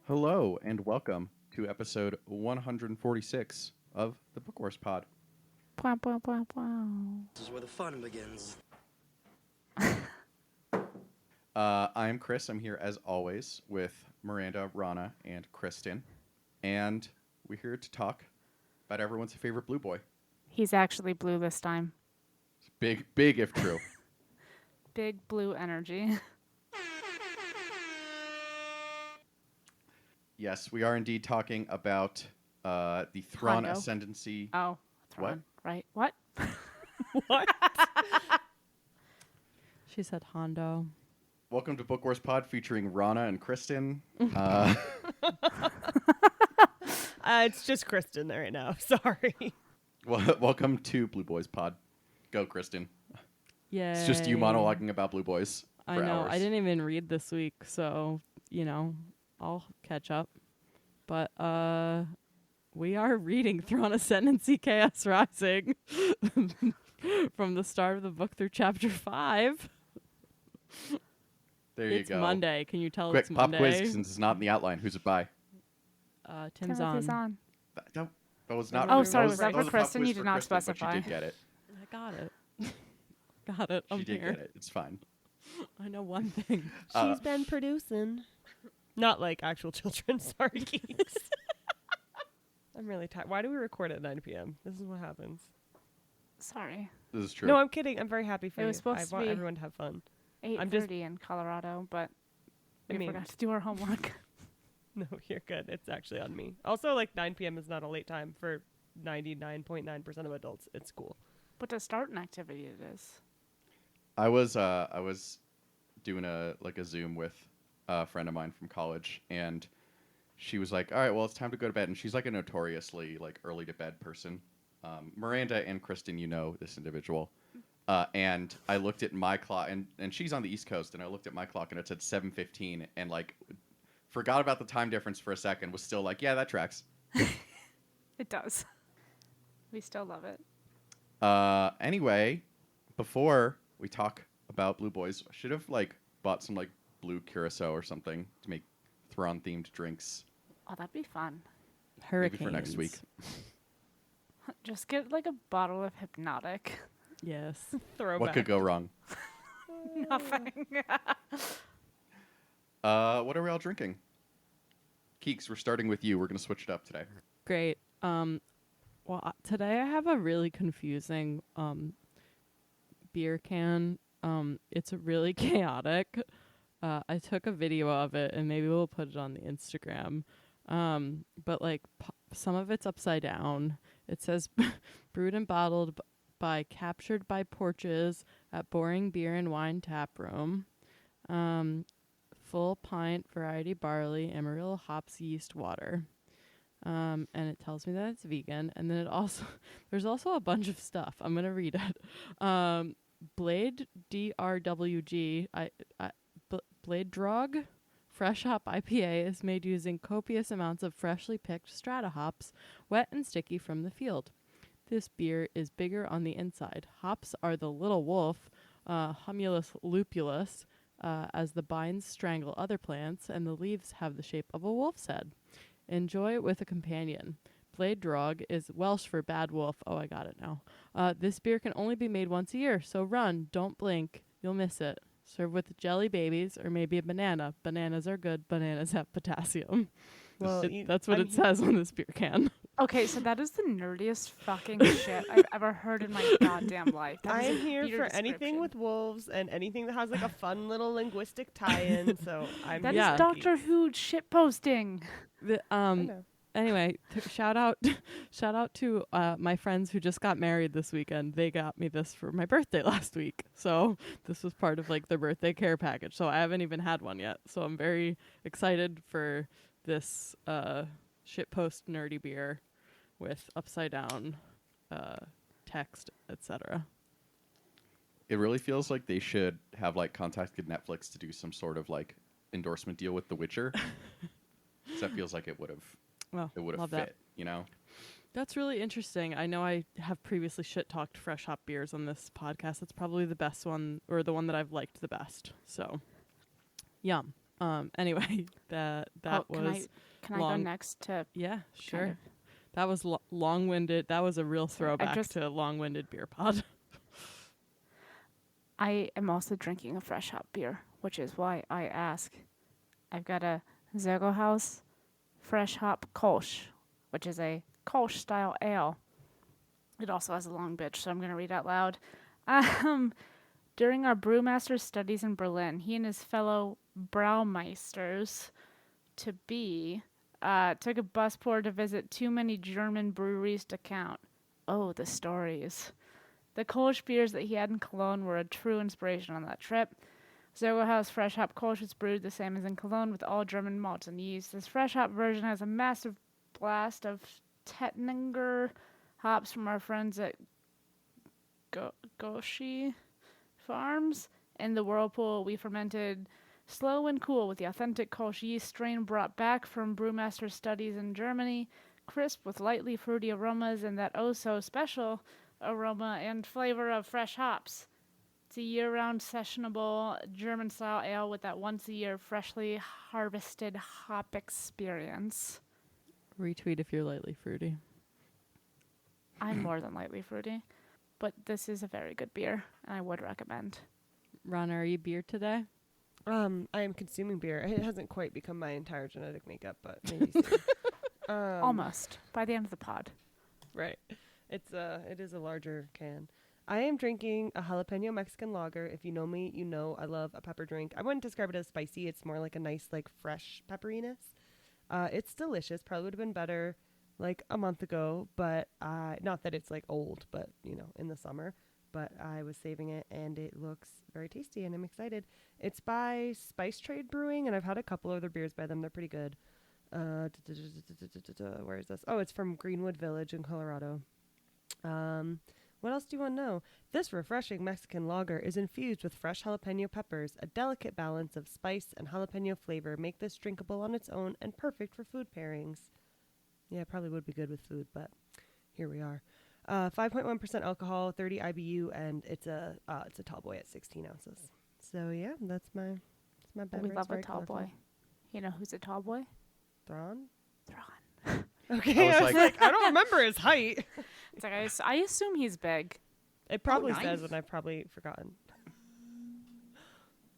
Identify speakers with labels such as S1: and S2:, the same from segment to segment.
S1: Hello and welcome to episode 146 of the Book Wars Pod.
S2: Blah, blah, blah, blah.
S3: This is where the fun begins.
S1: I'm Chris. I'm here as always with Miranda, Rana, and Kristen. And we're here to talk about everyone's favorite blue boy.
S2: He's actually blue this time.
S1: Big if true.
S2: Big blue energy.
S1: Yes, we are indeed talking about the Thrawn
S2: Hondo.
S1: Ascendancy.
S2: Oh, Thrawn. Right. What?
S4: What? She said Hondo.
S1: Welcome to Book Wars Pod featuring Rana and Kristen.
S4: It's just Kristen right now. Sorry.
S1: Welcome to Blue Boys Pod. Go, Kristen.
S4: Yeah.
S1: It's just you monologuing about Blue Boys
S4: I
S1: for
S4: know.
S1: hours.
S4: I didn't even read this week, so, I'll catch up. But we are reading Thrawn Ascendancy Chaos Rising from the start of the book through chapter 5.
S1: There you
S4: It's
S1: go.
S4: Monday. Can you tell
S1: Quick
S4: it's
S1: pop
S4: Monday?
S1: quiz since it's not in the outline. Who's it by?
S4: Tim
S2: Timothy
S4: Zahn.
S2: Zahn.
S1: That was not.
S4: Oh, sorry,
S2: was that for
S1: a pop
S2: Kristen?
S1: quiz
S2: You
S1: for
S2: did not
S1: Kristen, but
S2: specify.
S1: She did get it.
S4: I got it. Got it. I'm
S1: She did
S4: here.
S1: get it. It's fine.
S4: I know one thing.
S1: Uh,
S4: She's been producing. Not like actual children. Sorry, geeks. I'm really tired. Why do we record at 9 p.m.? This is what happens.
S2: Sorry.
S1: This is true.
S4: No, I'm kidding. I'm very happy for
S2: It
S4: you.
S2: was supposed
S4: I
S2: to
S4: want
S2: be
S4: everyone to have fun.
S2: 8:30 in Colorado, but we forgot to do our homework.
S4: No, you're good. It's actually on me. Also, 9 p.m. is not a late time for 99.9% of adults. It's cool.
S2: But to start an activity, it is.
S1: I was doing a Zoom with a friend of mine from college, and she was like, "All right, well, it's time to go to bed." And she's a notoriously early to bed person. Miranda and Kristen, you know this individual. And I looked at my clock, and she's on the East Coast, and I looked at my clock, and it said 7:15, and forgot about the time difference for a second. Was still yeah, that tracks.
S2: It does. We still love it.
S1: Anyway, before we talk about Blue Boys, I should have bought some blue curacao or something to make Thrawn themed drinks.
S2: Oh, that'd be fun.
S4: Hurricanes.
S1: Maybe for next week.
S2: Just get a bottle of Hypnotic.
S4: Yes. Throwback.
S1: What could go wrong?
S2: Nothing.
S1: What are we all drinking? Keeks, we're starting with you. We're going to switch it up today.
S4: Great. Today I have a really confusing beer can. It's really chaotic. I took a video of it, and maybe we'll put it on the Instagram. But some of it's upside down. It says brewed and bottled by Captured by Porches at Boring Beer and Wine Tap Room. Full pint variety barley, Amarillo hops, yeast, water. And it tells me that it's vegan. And then there's also a bunch of stuff. I'm going to read it. Blade DRWG, Blade Drog Fresh Hop IPA is made using copious amounts of freshly picked strata hops, wet and sticky from the field. This beer is bigger on the inside. Hops are the little wolf, Humulus lupulus, as the bines strangle other plants, and the leaves have the shape of a wolf's head. Enjoy it with a companion. Blade Drog is Welsh for bad wolf. Oh, I got it now. This beer can only be made once a year, so run, don't blink, you'll miss it. Serve with jelly babies or maybe a banana. Bananas are good. Bananas have potassium. Well,
S1: That's
S4: what
S1: what
S4: it says
S1: on
S4: this beer can.
S2: Okay, so that is the nerdiest fucking shit I've ever heard in my goddamn life.
S4: I am here for anything with wolves and anything that has a fun little linguistic tie-in. So I'm
S2: That
S4: yeah.
S2: is Doctor Who shit posting.
S4: Anyway, shout out to my friends who just got married this weekend. They got me this for my birthday last week. So this was part of their birthday care package. So I haven't even had one yet. So I'm very excited for this shitpost nerdy beer with upside down text, etc.
S1: It really feels like they should have like contacted Netflix to do some sort of like endorsement deal with The Witcher. 'Cause that feels like it would have
S4: Well, love
S1: fit,
S4: that.
S1: you know?
S4: That's really interesting. I know I have previously shit talked fresh hop beers on this podcast. That's probably the best one, or the one that I've liked the best. So, yum. Anyway, that was
S2: can I go
S4: long.
S2: next to
S4: Yeah, sure.
S2: kind of
S4: That was long-winded. That was a real throwback
S2: just-
S4: to long-winded beer pod.
S2: I am also drinking a fresh hop beer, which is why I ask. I've got a Zego House Fresh Hop Kolsch, which is a Kolsch style ale. It also has a long bitch, so I'm going to read out loud. During our brewmaster studies in Berlin, he and his fellow Braumeisters to be took a bus tour to visit too many German breweries to count. Oh, the stories. The Kolsch beers that he had in Cologne were a true inspiration on that trip. Zergo House Fresh Hop Kolsch is brewed the same as in Cologne with all German malts and yeast. This fresh hop version has a massive blast of Tettnanger hops from our friends at Goshi Farms. In the whirlpool, we fermented slow and cool with the authentic Kolsch yeast strain brought back from brewmaster studies in Germany, crisp with lightly fruity aromas and that oh-so-special aroma and flavor of fresh hops. It's a year-round sessionable German-style ale with that once-a-year freshly harvested hop experience.
S4: Retweet if you're lightly fruity.
S2: I'm more than lightly fruity, but this is a very good beer, and I would recommend.
S4: Rana, are you beer today?
S5: I am consuming beer. It hasn't quite become my entire genetic makeup, but maybe soon.
S2: Almost. By the end of the pod.
S5: Right. It is a larger can. I am drinking a jalapeno Mexican lager. If you know me, you know I love a pepper drink. I wouldn't describe it as spicy. It's more like a nice, like, fresh pepperiness. It's delicious. Probably would have been better like a month ago, but not that it's like old, but you know, in the summer. But I was saving it, and it looks very tasty, and I'm excited. It's by Spice Trade Brewing, and I've had a couple other beers by them. They're pretty good. Where is this? Oh, it's from Greenwood Village in Colorado. What else do you want to know? This refreshing Mexican lager is infused with fresh jalapeno peppers. A delicate balance of spice and jalapeno flavor make this drinkable on its own and perfect for food pairings. Yeah, it probably would be good with food, but here we are. 5.1% alcohol, 30 IBU, and it's a tall boy at 16 ounces. So yeah, that's my beverage.
S2: We love a
S5: Very
S2: tall
S5: colorful.
S2: boy. You know who's a tall boy?
S5: Thrawn?
S2: Thrawn.
S5: Okay,
S1: I was
S5: I was like, I don't remember his height.
S2: It's like I assume he's big.
S5: It probably
S2: nice.
S5: says, and I've probably forgotten.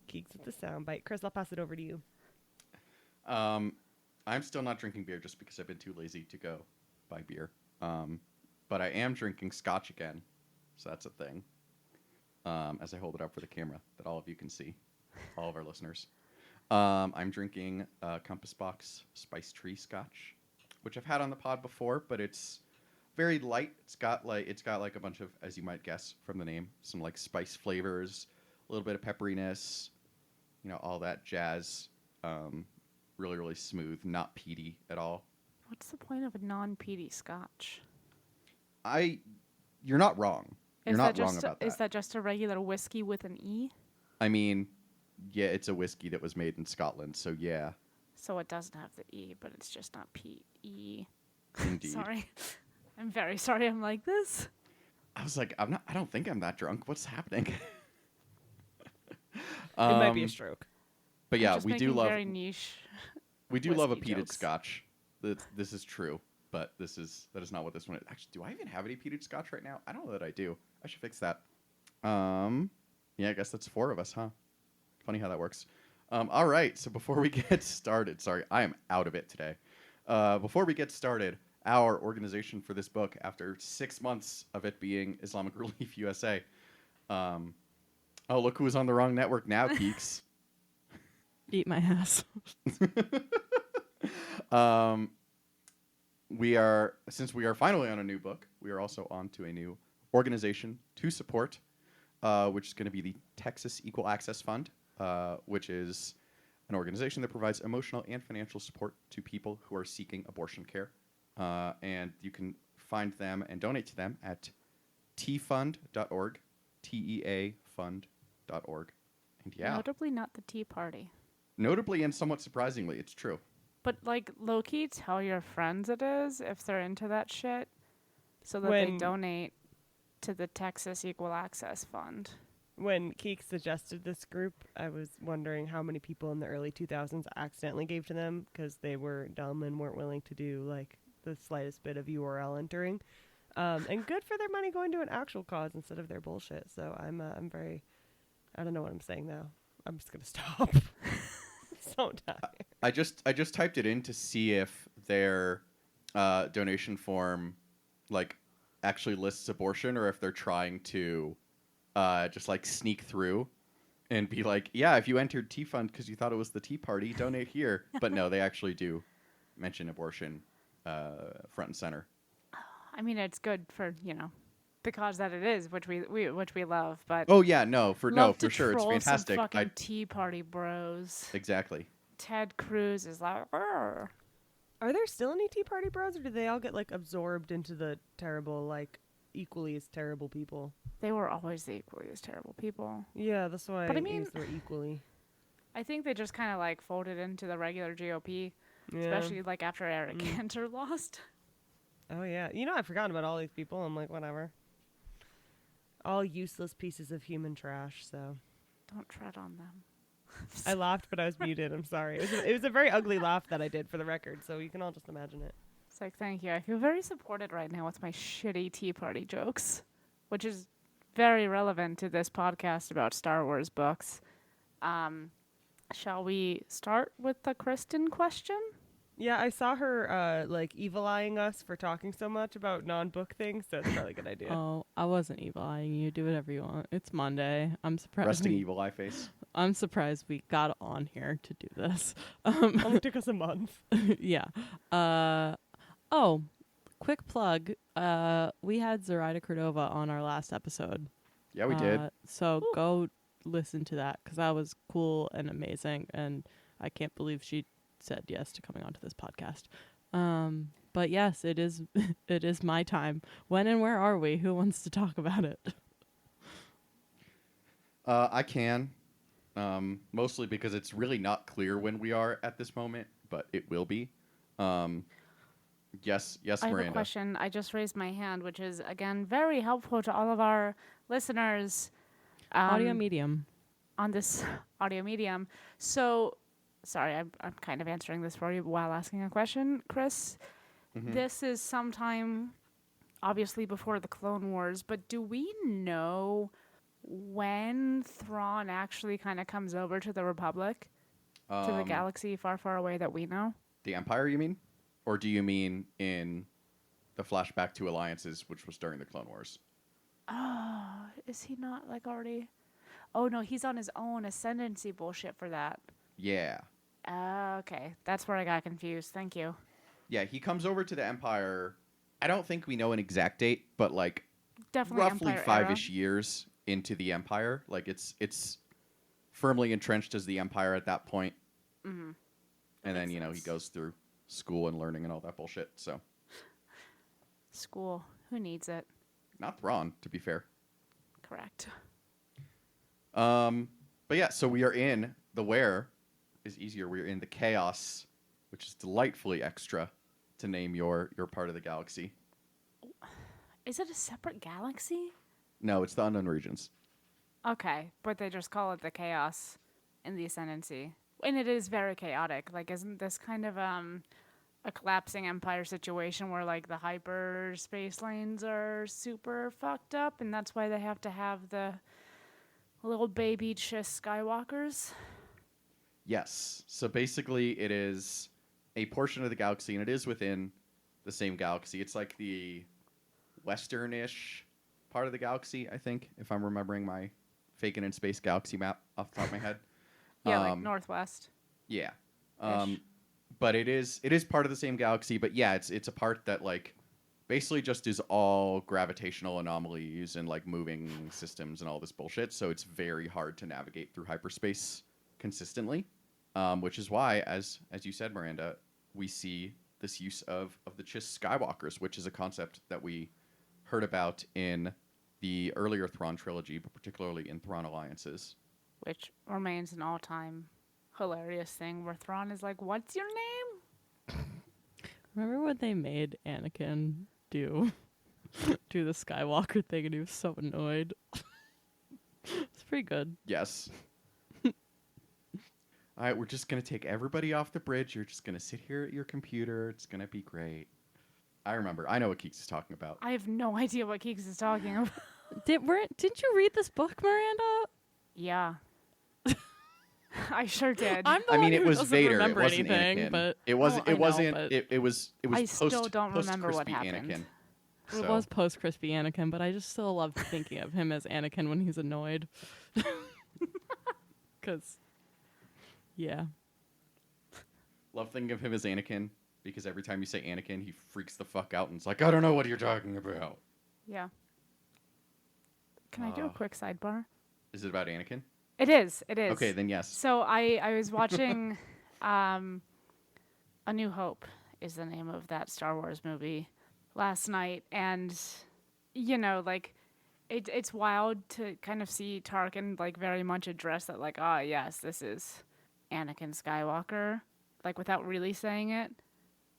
S5: Geeks with the soundbite. Chris, I'll pass it over to you.
S1: I'm still not drinking beer just because I've been too lazy to go buy beer. But I am drinking scotch again, so that's a thing. As I hold it up for the camera that all of you can see, all of our listeners. I'm drinking Compass Box Spice Tree Scotch, which I've had on the pod before, but it's very light. It's got like a bunch of, as you might guess from the name, some like spice flavors, a little bit of pepperiness, you know, all that jazz. Really, really smooth, not peaty at all.
S2: What's the point of a non-peaty scotch?
S1: You're not wrong. You're not wrong about that.
S2: Is that just a regular whiskey with an E?
S1: I mean, yeah, it's a whiskey that was made in Scotland, so yeah.
S2: So it doesn't have the E, but it's just not P-E.
S1: Indeed.
S2: Sorry. I'm very sorry I'm like this.
S1: I was like, I don't think I'm that drunk. What's happening?
S5: It might be a
S1: Um,
S5: stroke.
S1: But
S2: I'm
S1: yeah,
S2: just
S1: we do
S2: making
S1: love
S2: very niche.
S1: we do love a
S2: whiskey
S1: peated
S2: jokes.
S1: scotch. This is true, but that is not what this one is. Actually, do I even have any peated scotch right now? I don't know that I do. I should fix that. Yeah, I guess that's 4 of us, huh? Funny how that works. All right, so before we get started, sorry, I am out of it today. Before we get started, our organization for this book, after 6 months of it being Islamic Relief USA, oh, look who's on the wrong network now, geeks.
S4: Eat my ass.
S1: Since we are finally on a new book, we are also on to a new organization to support, which is going to be the Texas Equal Access Fund, which is an organization that provides emotional and financial support to people who are seeking abortion care. And you can find them and donate to them at tfund.org, teafund.org. And yeah,
S2: Notably not the Tea Party.
S1: notably and somewhat surprisingly, it's true.
S2: But, like, low-key tell your friends it is if they're into that shit so that they
S5: When-
S2: donate to the Texas Equal Access Fund.
S5: When Keek suggested this group, I was wondering how many people in the early 2000s accidentally gave to them because they were dumb and weren't willing to do like the slightest bit of URL entering. And good for their money going to an actual cause instead of their bullshit. So I'm very, I don't know what I'm saying now. I'm just gonna stop. So tired.
S1: I just typed it in to see if their donation form like actually lists abortion or if they're trying to just like sneak through and be like, yeah, if you entered Tea Fund because you thought it was the Tea Party, donate here. But no, they actually do mention abortion front and center.
S2: I mean, it's good for, the cause that it is, which we love, but
S1: Oh yeah, for
S2: love to
S1: sure, it's
S2: troll
S1: fantastic.
S2: Some fucking Tea Party bros.
S1: Exactly.
S2: Ted Cruz is like, "Arr."
S5: Are there still any Tea Party bros, or do they all get like absorbed into the terrible, like equally as terrible people?
S2: They were always the equally as terrible people.
S5: Yeah, that's why
S2: But I
S5: I
S2: mean-
S5: use the word equally.
S2: I think they just kind of like folded into the regular GOP,
S5: Yeah.
S2: especially like after Eric
S5: Mm.
S2: Cantor lost.
S5: Oh yeah, I've forgotten about all these people. I'm like, whatever. All useless pieces of human trash. So
S2: Don't tread on them.
S5: I laughed, but I was muted. I'm sorry. It was a very ugly laugh that I did for the record. So you can all just imagine it.
S2: It's like, thank you. I feel very supported right now with my shitty Tea Party jokes, which is very relevant to this podcast about Star Wars books. Shall we start with the Kristen question?
S5: Yeah, I saw her like evil-eyeing us for talking so much about non-book things, so it's probably a good idea.
S4: Oh, I wasn't evil-eyeing you. Do whatever you want. It's Monday. I'm surprised.
S1: Resting evil eye face.
S4: I'm surprised we got on here to do this.
S5: Only took us a month.
S4: Yeah. Oh, quick plug. We had Zoraida Cordova on our last episode.
S1: Yeah, we did.
S4: So go listen to that because that was cool and amazing, and I can't believe she said yes to coming onto this podcast. But yes, it is. It is my time. When and where are we? Who wants to talk about it?
S1: I can. Mostly because it's really not clear when we are at this moment, but it will be. Yes,
S2: I have
S1: Miranda.
S2: a question. I just raised my hand, which is, again, very helpful to all of our listeners.
S4: Audio medium.
S2: On this audio medium. So, sorry, I'm kind of answering this for you while asking a question, Chris.
S1: Mhm.
S2: This is sometime, obviously, before the Clone Wars, but do we know when Thrawn actually kind of comes over to the Republic, to the galaxy far, far away that we know?
S1: The Empire, you mean? Or do you mean in the flashback to Alliances, which was during the Clone Wars?
S2: Oh, is he not like already? Oh no, he's on his own ascendancy bullshit for that.
S1: Yeah.
S2: Okay, that's where I got confused. Thank you.
S1: Yeah, he comes over to the Empire. I don't think we know an exact date, but like
S2: Definitely
S1: roughly
S2: Empire
S1: 5-ish years into the Empire. Like it's firmly entrenched as the Empire at that point.
S2: Mm-hmm.
S1: And then,
S2: makes
S1: he
S2: sense.
S1: goes through school and learning and all that bullshit. So,
S2: School. Who needs it?
S1: not Thrawn, to be fair.
S2: Correct.
S1: But yeah, so we are in the where is easier. We're in the chaos, which is delightfully extra to name your part of the galaxy.
S2: Is it a separate galaxy?
S1: No, it's the unknown regions.
S2: Okay, but they just call it the chaos in the ascendancy. And it is very chaotic. Like, isn't this kind of a collapsing empire situation where like the hyperspace lanes are super fucked up, and that's why they have to have the little baby Chiss Skywalkers?
S1: Yes. So basically, it is a portion of the galaxy, and it is within the same galaxy. It's like the western-ish part of the galaxy, I think, if I'm remembering my Fakin in Space galaxy map off the top of my head.
S2: Yeah, like northwest.
S1: Yeah.
S2: Ish.
S1: But it is part of the same galaxy, but yeah, it's a part that like basically just is all gravitational anomalies and like moving systems and all this bullshit, so it's very hard to navigate through hyperspace consistently. Which is why, as you said, Miranda, we see this use of the Chiss Skywalkers, which is a concept that we heard about in the earlier Thrawn trilogy, but particularly in Thrawn Alliances.
S2: Which remains an all-time hilarious thing where Thrawn is like, "What's your name?"
S4: Remember when they made Anakin do the Skywalker thing and he was so annoyed? It's pretty good.
S1: Yes. All right, we're just going to take everybody off the bridge. You're just going to sit here at your computer. It's going to be great. I remember. I know what Keeks is talking about.
S2: I have no idea what Keeks is talking about.
S4: Didn't you read this book, Miranda?
S2: Yeah. I sure did.
S4: I'm the
S1: I
S4: one
S1: mean, it
S4: who
S1: was
S4: doesn't
S1: Vader. It
S4: remember
S1: wasn't
S4: anything,
S1: Anakin.
S4: but
S1: It was.
S4: Oh, I
S1: It
S4: know,
S1: wasn't.
S4: but
S1: It was. It was.
S2: I still
S1: post,
S2: don't remember what
S1: post-crispy
S2: happened.
S1: Anakin.
S4: it
S1: So,
S4: was post crispy Anakin. But I just still love thinking of him as Anakin when he's annoyed. Because, yeah.
S1: love thinking of him as Anakin because every time you say Anakin, he freaks the fuck out and is like, I don't know what you're talking about.
S2: Yeah. Can I do a quick sidebar?
S1: Is it about Anakin?
S2: It is. It is.
S1: Okay, then yes.
S2: So I was watching A New Hope is the name of that Star Wars movie last night, and like it's wild to kind of see Tarkin like very much address that, like, ah, yes, this is Anakin Skywalker, like without really saying it,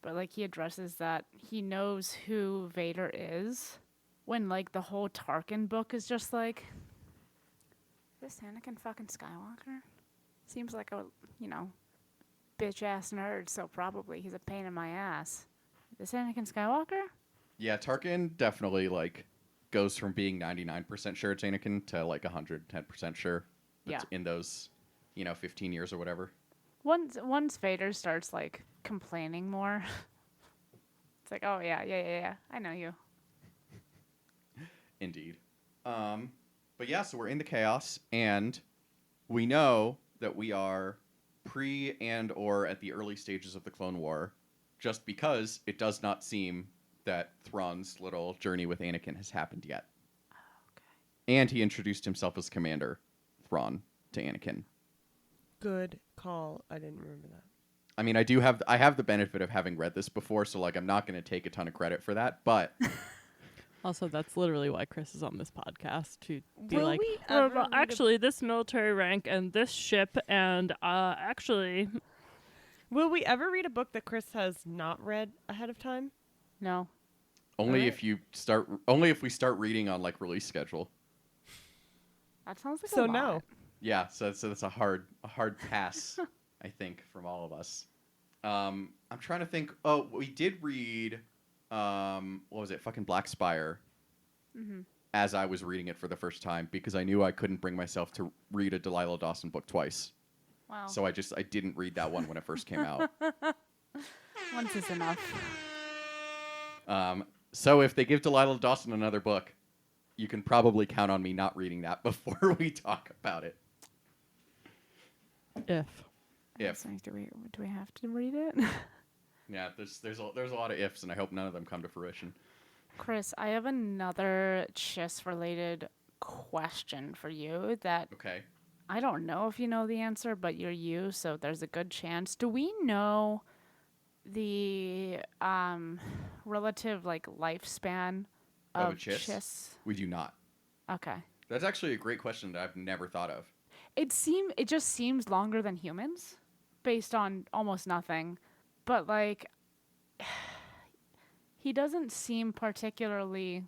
S2: but like he addresses that he knows who Vader is when like the whole Tarkin book is just like, this Anakin fucking Skywalker? Seems like a, bitch ass nerd, so probably he's a pain in my ass. This Anakin Skywalker?
S1: Yeah, Tarkin definitely like goes from being 99% sure it's Anakin to like 110% sure.
S2: Yeah.
S1: In those, 15 years or whatever.
S2: Once Vader starts like complaining more, it's like, oh yeah, I know you.
S1: Indeed. But yeah, so we're in the chaos, and we know that we are pre and or at the early stages of the Clone War, just because it does not seem that Thrawn's little journey with Anakin has happened yet. Okay. And he introduced himself as Commander Thrawn to Anakin.
S5: Good call. I didn't remember that.
S1: I mean, I have the benefit of having read this before, so like I'm not going to take a ton of credit for that, but
S4: Also, that's literally why Chris is on this podcast, to be
S5: Will
S4: like,
S5: we ever read a-
S4: actually, this military rank and this ship, and actually,
S5: Will we ever read a book that Chris has not read ahead of time?
S2: No.
S1: only
S5: Alright.
S1: if we start reading on like release schedule.
S2: That sounds like
S5: So
S2: a lot.
S5: no.
S1: Yeah, so that's a hard pass, I think, from all of us. I'm trying to think. Oh, we did read, what was it? Fucking Black Spire.
S2: Mm-hmm.
S1: As I was reading it for the first time because I knew I couldn't bring myself to read a Delilah Dawson book twice.
S2: Wow.
S1: So I didn't read that one when it first came out.
S2: Once is enough.
S1: So if they give Delilah Dawson another book, you can probably count on me not reading that before we talk about it.
S4: if.
S1: If.
S2: Like, do we have to read it?
S1: Yeah, there's a lot of ifs, and I hope none of them come to fruition.
S2: Chris, I have another Chiss-related question for you that
S1: Okay.
S2: I don't know if you know the answer, but you're you, so there's a good chance. Do we know the relative like lifespan
S1: Of
S2: of
S1: a Chiss?
S2: Chiss?
S1: We do not.
S2: Okay.
S1: That's actually a great question that I've never thought of.
S2: It just seems longer than humans, based on almost nothing. But like, he doesn't seem particularly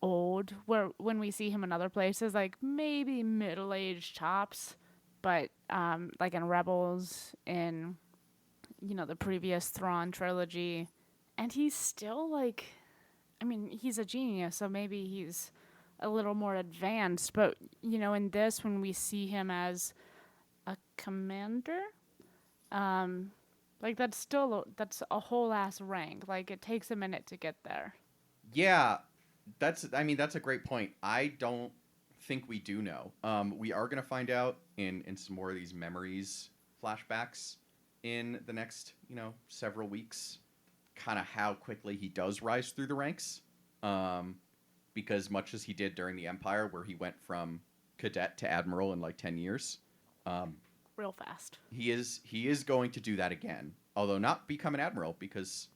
S2: old. When we see him in other places, like maybe middle-aged tops, but like in Rebels, in the previous Thrawn trilogy, and he's still like, I mean, he's a genius, so maybe he's a little more advanced, but in this, when we see him as a commander, like that's a whole ass rank. Like it takes a minute to get there.
S1: Yeah, that's a great point. I don't think we do know. We are going to find out in some more of these memories flashbacks in the next, several weeks, kind of how quickly he does rise through the ranks. Because much as he did during the Empire, where he went from cadet to admiral in like 10 years,
S2: Real fast.
S1: he is going to do that again. Although not become an admiral, because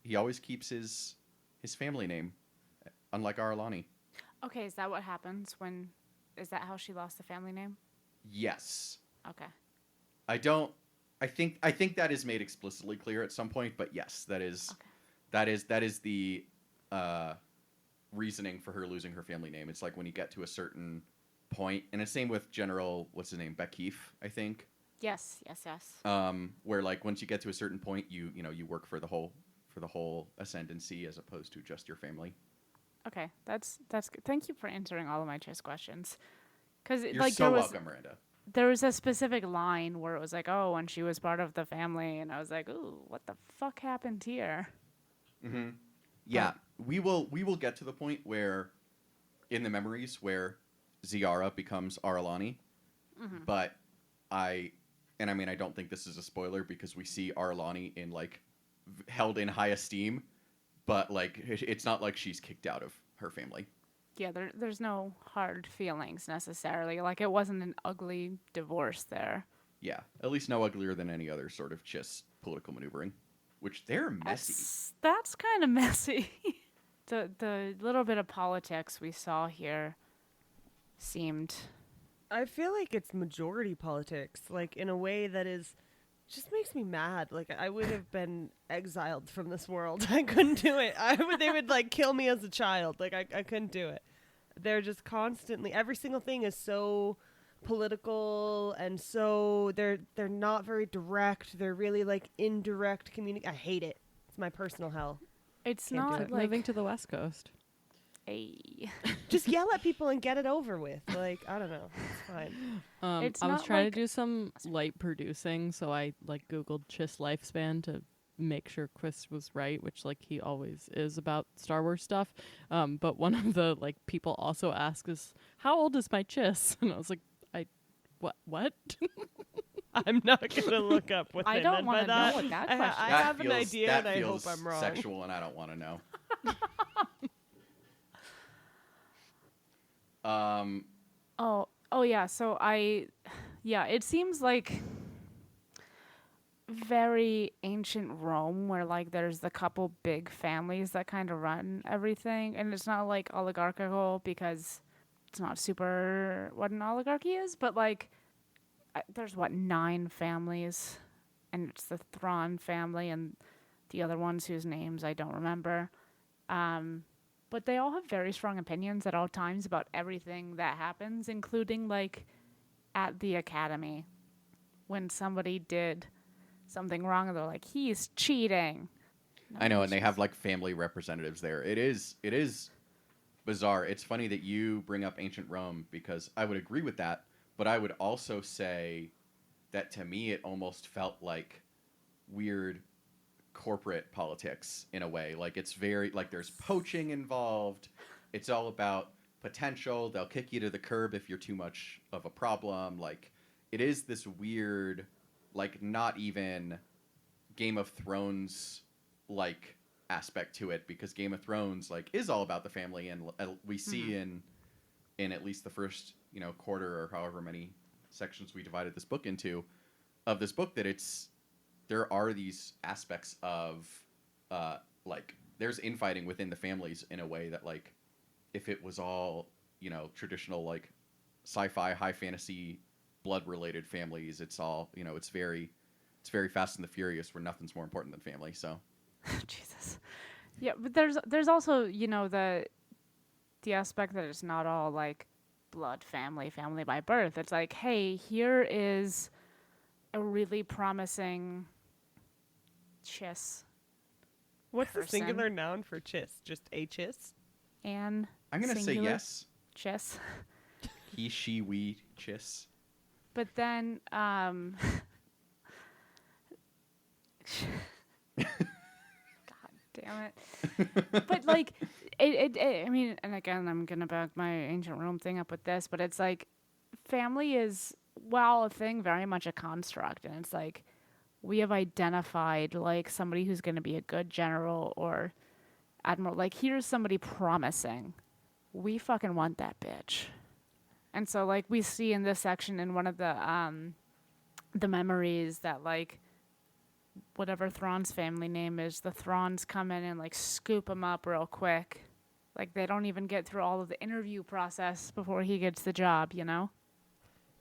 S1: he always keeps his family name, unlike Aralani.
S2: Okay, is that what happens when? Is that how she lost the family name?
S1: Yes.
S2: Okay.
S1: I don't. I think that is made explicitly clear at some point, but yes,
S2: Okay.
S1: that is the uh, reasoning for her losing her family name. It's like when you get to a certain point, and it's same with General what's his name, Bekif, I think.
S2: Yes. Yes. Yes.
S1: Where like once you get to a certain point, you work for the whole ascendancy as opposed to just your family.
S2: Okay. That's good. Thank you for answering all of my chess questions. Because
S1: You're
S2: like
S1: so welcome, Miranda.
S2: there was a specific line where it was like, oh, when she was part of the family, and I was like, ooh, what the fuck happened here?
S1: Mm-hmm. Yeah, we will get to the point where in the memories where Ziara becomes Aralani, but I I mean I don't think this is a spoiler because we see Aralani in like held in high esteem, but like it's not like she's kicked out of her family.
S2: Yeah, there's no hard feelings necessarily. Like it wasn't an ugly divorce there.
S1: Yeah, at least no uglier than any other sort of just political maneuvering, which they're messy.
S2: That's kind of messy. The little bit of politics we saw here seemed
S5: I feel like it's majority politics, like in a way that is just makes me mad. Like I would have been exiled from this world. I couldn't do it. They would like kill me as a child. Like I couldn't do it. They're just constantly every single thing is so political and so they're not very direct. They're really like indirect I hate it. It's my personal hell.
S2: it's
S5: Can't do
S2: not
S5: it.
S2: like
S4: Moving to the West Coast.
S2: a
S5: Just yell at people and get it over with. Like, I don't know. It's fine.
S2: It's
S4: I was
S2: not
S4: trying
S2: like-
S4: to do some light producing, so I like Googled Chiss lifespan to make sure Chris was right, which like he always is about Star Wars stuff. But one of the like people also asked is, "How old is my Chiss?" And I was like, what?"
S5: I'm not going to look up what
S2: I
S5: they
S2: don't
S5: meant by
S2: wanna know
S5: that.
S2: what that
S5: I
S2: question
S5: I
S1: That
S5: have an
S1: feels-
S5: idea
S1: that
S5: and I hope
S1: feels
S5: I'm wrong.
S1: sexual, and I don't want to know.
S2: Oh yeah, so it seems like very ancient Rome where like there's the couple big families that kind of run everything, and it's not like oligarchical because it's not super what an oligarchy is, but like there's 9 families, and it's the Thrawn family and the other ones whose names I don't remember. But they all have very strong opinions at all times about everything that happens, including like at the academy when somebody did something wrong and they're like, he's cheating.
S1: I know, and they have like family representatives there. It is bizarre. It's funny that you bring up ancient Rome because I would agree with that, but I would also say that to me it almost felt like weird corporate politics in a way. Like it's very like there's poaching involved. It's all about potential. They'll kick you to the curb if you're too much of a problem. Like it is this weird, like not even Game of Thrones like aspect to it because Game of Thrones like is all about the family, and we see in at least the first quarter or however many sections we divided this book into of this book that there are these aspects of like there's infighting within the families in a way that like if it was all traditional like sci-fi high fantasy blood related families, it's all it's very Fast and the Furious where nothing's more important than family. So
S2: Jesus. Yeah, but there's also the aspect that it's not all like blood family by birth. It's like, hey, here is a really promising Chiss
S5: What's the
S2: person.
S5: singular noun for Chiss? Just a Chiss?
S2: and
S1: I'm gonna say
S2: singular
S1: yes.
S2: Chiss.
S1: He, she, we, Chiss.
S2: But then God damn it. But like it I mean, and again I'm gonna back my ancient Rome thing up with this, but it's like family is a thing, very much a construct, and it's like we have identified like somebody who's gonna be a good general or admiral. Like here's somebody promising. We fucking want that bitch. And so like we see in this section in one of the memories that like whatever Thrawn's family name is, the Thrawns come in and like scoop him up real quick Like they don't even get through all of the interview process before he gets the job, you know?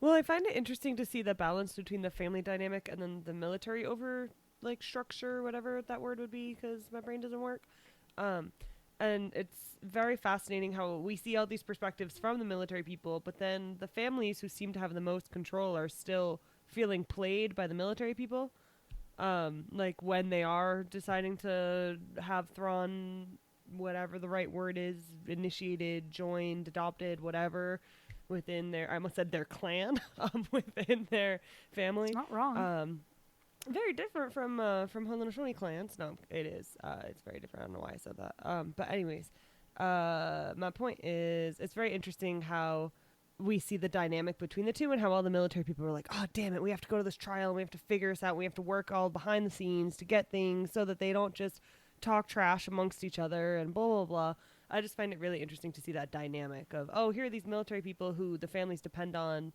S5: Well, I find it interesting to see the balance between the family dynamic and then the military over like structure, whatever that word would be, because my brain doesn't work. Um, and it's very fascinating how we see all these perspectives from the military people, but then the families who seem to have the most control are still feeling played by the military people. Like when they are deciding to have Thrawn, whatever the right word is, initiated, joined, adopted, whatever, within their, I almost said their clan, within their family.
S2: It's not wrong.
S5: Very different from Haudenosaunee clans. No, it is. It's very different. I don't know why I said that. But anyways, my point is, it's very interesting how we see the dynamic between the two and how all the military people are like, oh, damn it, we have to go to this trial and we have to figure this out. We have to work all behind the scenes to get things so that they don't just talk trash amongst each other and blah, blah, blah. I just find it really interesting to see that dynamic of, oh, here are these military people who the families depend on,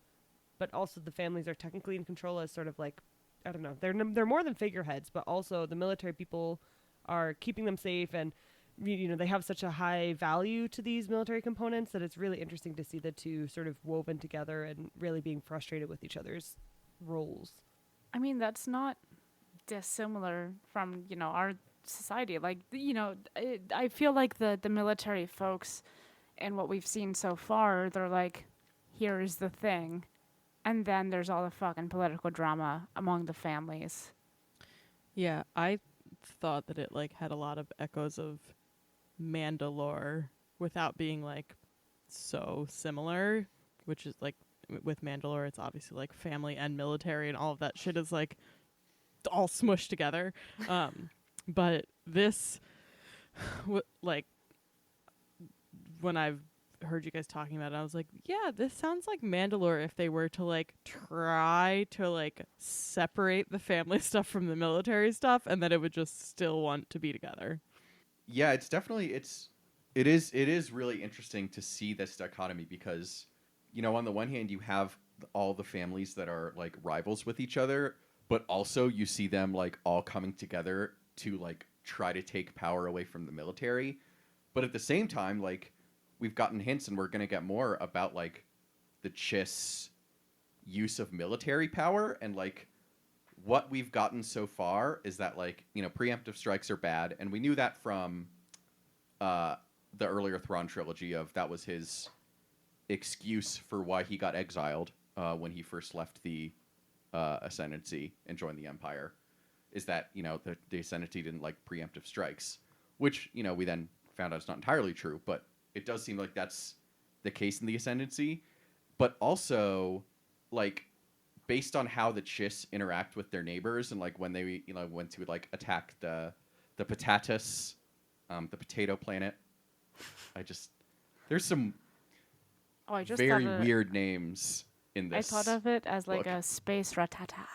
S5: but also the families are technically in control as sort of like, I don't know, they're more than figureheads, but also the military people are keeping them safe, and you know, they have such a high value to these military components that it's really interesting to see the two sort of woven together and really being frustrated with each other's roles.
S2: I mean, that's not dissimilar from, you know, our society. Like, you know, I feel like the military folks and what we've seen so far, they're like, here's the thing. And then there's all the fucking political drama among the families.
S4: Yeah, I thought that it like had a lot of echoes of Mandalore without being like so similar, which is like with Mandalore, it's obviously like family and military and all of that shit is like all smushed together. But this, like, when I've heard you guys talking about it, I was like, yeah, this sounds like Mandalore if they were to like try to like separate the family stuff from the military stuff, and that it would just still want to be together.
S1: Yeah, it's definitely it is really interesting to see this dichotomy because, you know, on the one hand you have all the families that are like rivals with each other, but also you see them like all coming together to like try to take power away from the military. But at the same time, like, we've gotten hints and we're going to get more about like the Chiss use of military power, and like what we've gotten so far is that, like, you know, preemptive strikes are bad, and we knew that from the earlier Thrawn trilogy of that was his excuse for why he got exiled when he first left the Ascendancy and joined the Empire, is that, you know, the Ascendancy didn't like preemptive strikes, which, you know, we then found out it's not entirely true, but it does seem like that's the case in the Ascendancy. But also, like, based on how the Chiss interact with their neighbors and like when they, you know, went to like attack the Patatus, the potato planet. There's some
S2: I just
S1: very
S2: thought
S1: weird names in
S2: I
S1: this.
S2: thought of it as like
S1: book.
S2: a space ratata.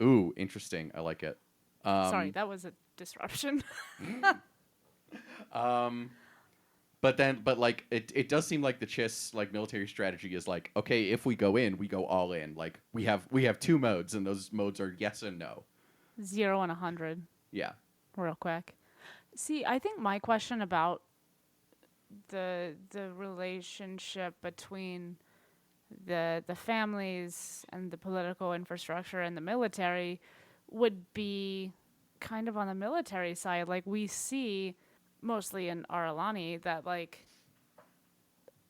S1: Ooh, interesting. I like it.
S2: Sorry, that was a disruption.
S1: But like it does seem like the Chiss like military strategy is like, okay, if we go in, we go all in. Like we have two modes, and those modes are yes and no.
S2: 0 and 100.
S1: Yeah.
S2: Real quick. See, I think my question about the relationship between the families and the political infrastructure and the military would be kind of on the military side. Like, we see mostly in Aralani that, like,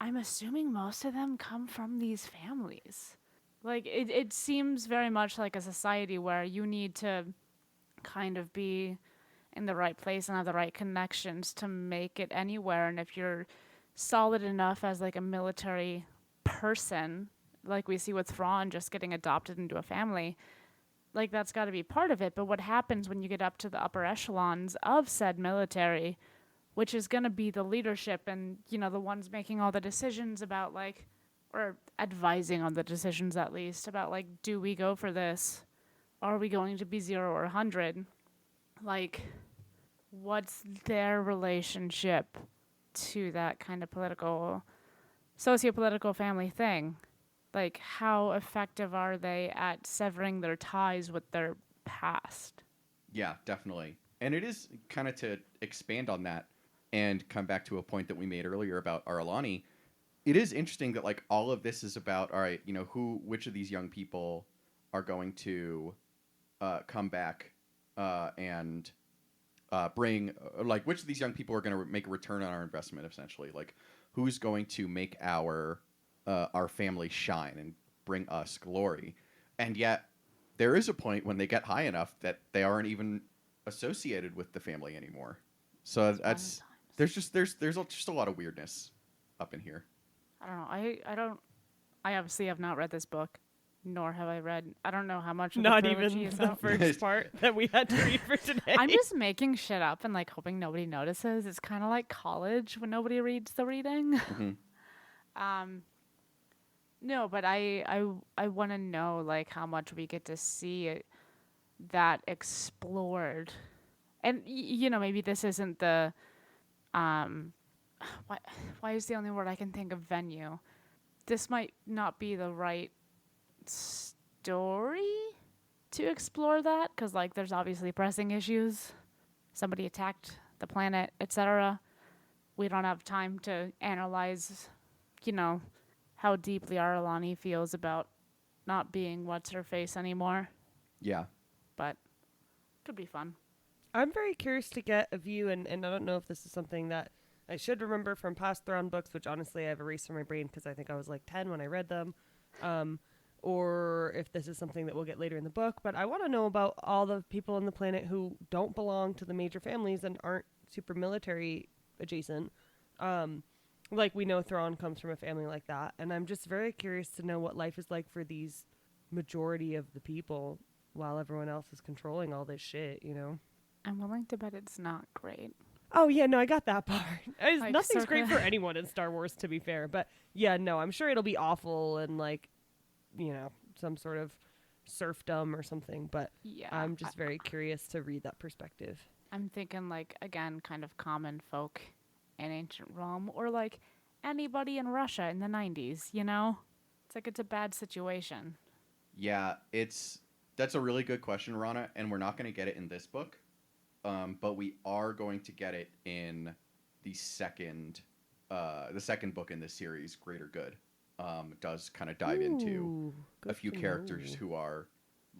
S2: I'm assuming most of them come from these families. Like, it seems very much like a society where you need to kind of be in the right place and have the right connections to make it anywhere. And if you're solid enough as like a military person, like we see with Thrawn just getting adopted into a family, like that's got to be part of it. But what happens when you get up to the upper echelons of said military, which is going to be the leadership and, you know, the ones making all the decisions about like, or advising on the decisions at least about like, do we go for this? Are we going to be 0 or 100? Like, what's their relationship to that kind of political, socio-political family thing? Like, how effective are they at severing their ties with their past?
S1: Yeah, definitely. And it is kind of to expand on that. and come back to a point that we made earlier about Aralani, it is interesting that like all of this is about, all right, which of these young people are going to come back and bring, like, which of these young people are going to make a return on our investment, essentially. Like, who's going to make our family shine and bring us glory? And yet, there is a point when they get high enough that they aren't even associated with the family anymore. So there's just a lot of weirdness up in here.
S2: I don't know. I obviously have not read this book, nor have I read. I don't know how much of
S5: Not
S2: the trilogy
S5: even
S2: is
S5: the
S2: out.
S5: first part that we had to read for today.
S2: I'm just making shit up and like hoping nobody notices. It's kind of like college when nobody reads the reading.
S1: Mm-hmm.
S2: No, but I want to know like how much we get to see that explored, and maybe this isn't the why is the only word I can think of venue. This might not be the right story to explore that, because like there's obviously pressing issues. Somebody attacked the planet, etc. We don't have time to analyze, how deeply Aralani feels about not being what's her face anymore.
S1: Yeah.
S2: But could be fun.
S5: I'm very curious to get a view, and I don't know if this is something that I should remember from past Thrawn books, which honestly I've erased from my brain because I think I was like 10 when I read them, or if this is something that we'll get later in the book. But I want to know about all the people on the planet who don't belong to the major families and aren't super military adjacent. Like we know Thrawn comes from a family like that, and I'm just very curious to know what life is like for these majority of the people while everyone else is controlling all this shit,
S2: I'm willing to bet it's not great.
S5: Oh, yeah, no, I got that part.
S2: Like,
S5: Nothing's great for anyone in Star Wars, to be fair. But, yeah, no, I'm sure it'll be awful and, like, some sort of serfdom or something. But
S2: Yeah,
S5: I'm just very curious to read that perspective.
S2: I'm thinking like, again, kind of common folk in ancient Rome, or like anybody in Russia in the 90s, It's like it's a bad situation.
S1: Yeah, that's a really good question, Rana, and we're not going to get it in this book, but we are going to get it in the second book in this series, Greater Good. It does kind of dive into a few characters who are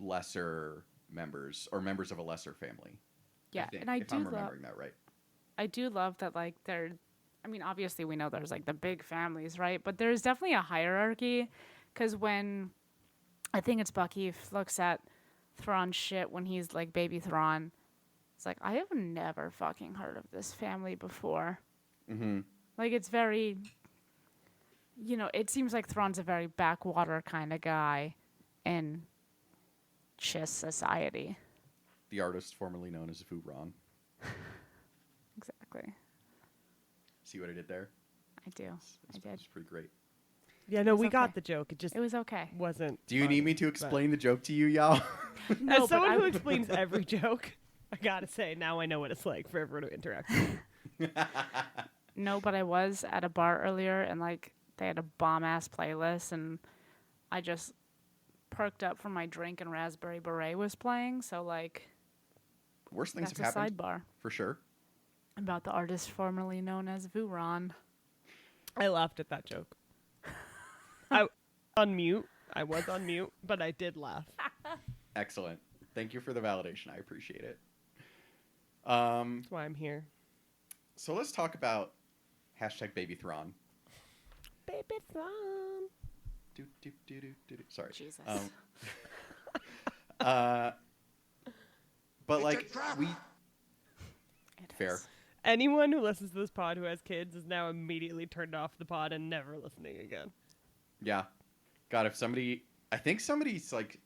S1: lesser members or members of a lesser family.
S2: Yeah,
S1: I think,
S2: and
S1: if I'm remembering that right.
S2: I do love that, like, obviously we know there's, like, the big families, right? But there's definitely a hierarchy, because when, I think it's Bucky looks at Thrawn's shit when he's, like, baby Thrawn, it's like, I have never fucking heard of this family before.
S1: Mm-hmm.
S2: Like, it's very, it seems like Thrawn's a very backwater kind of guy in Chiss society.
S1: The artist formerly known as Ron.
S2: Exactly.
S1: See what I did there?
S2: I do. I did.
S1: It's pretty great.
S5: Yeah, no,
S2: It's
S5: we got
S2: okay.
S5: the joke. It just
S2: It was okay.
S5: wasn't.
S1: Do you
S5: funny,
S1: need me to
S5: but-
S1: explain the joke to you, y'all?
S2: No,
S5: As
S2: but
S5: someone
S2: I
S5: who
S2: would-
S5: explains every joke, I gotta say, now I know what it's like for everyone to interact with.
S2: No, but I was at a bar earlier and like they had a bomb ass playlist and I just perked up from my drink and Raspberry Beret was playing, so like
S1: Worst things
S2: that's
S1: have
S2: a
S1: happened,
S2: sidebar
S1: for sure.
S2: about the artist formerly known as Vuron.
S5: I laughed at that joke. I on mute. I was on mute, but I did laugh.
S1: Excellent. Thank you for the validation. I appreciate it.
S5: That's why I'm here.
S1: So let's talk about #Baby Thrawn.
S5: Baby Thrawn.
S1: Sorry.
S2: Jesus.
S1: But like we
S2: It
S1: fair.
S2: is.
S5: Anyone who listens to this pod who has kids is now immediately turned off the pod and never listening again.
S1: Yeah. God, if somebody, I think somebody's like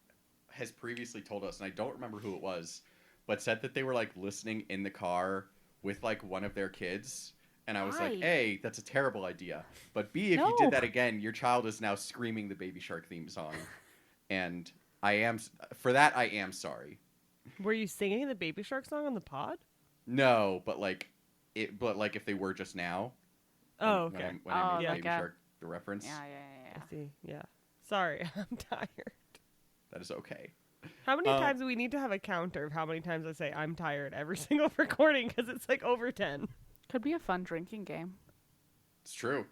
S1: has previously told us, and I don't remember who it was, but said that they were like listening in the car with like one of their kids. And I was
S2: Why?
S1: like, A, that's a terrible idea. But B, if you
S2: No.
S1: did that again, your child is now screaming the Baby Shark theme song. And I am sorry.
S5: Were you singing the Baby Shark song on the pod?
S1: No, but like if they were just now.
S5: Oh,
S1: when
S5: okay.
S1: I made
S2: Oh,
S1: Baby
S2: like a-
S1: Shark the reference.
S2: Yeah.
S5: I see. Yeah. Sorry, I'm tired.
S1: That is okay.
S5: How many times do we need to have a counter of how many times I say I'm tired every single recording? Because it's like over 10.
S2: Could be a fun drinking game.
S1: It's true.